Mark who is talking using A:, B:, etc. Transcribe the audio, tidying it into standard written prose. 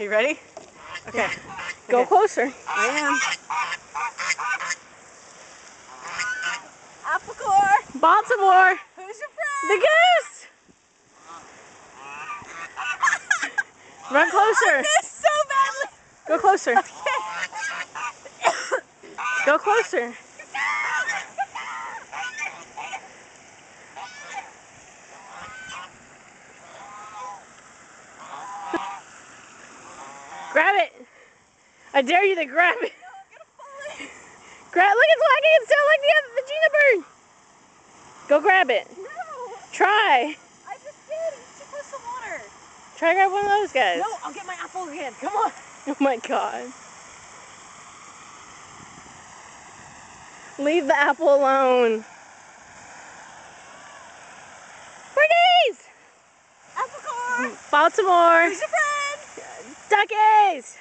A: you ready? Okay.
B: Go closer.
A: I am. Applecore!
B: Baltimore!
A: Who's your friend?
B: The goose! Run closer.
A: I missed so badly.
B: Go closer. Go closer. Grab it. I dare you to grab it. Grab. Look, it's wagging its tail like the Gina bird. Go grab it.
A: No.
B: Try.
A: I just did. It's too close to water.
B: Try to grab one of those guys.
A: No, I'll get my apple again. Come on.
B: Oh my god. Leave the apple alone.
A: Applecore!
B: Baltimore.
A: Who's your friend?
B: Duckies.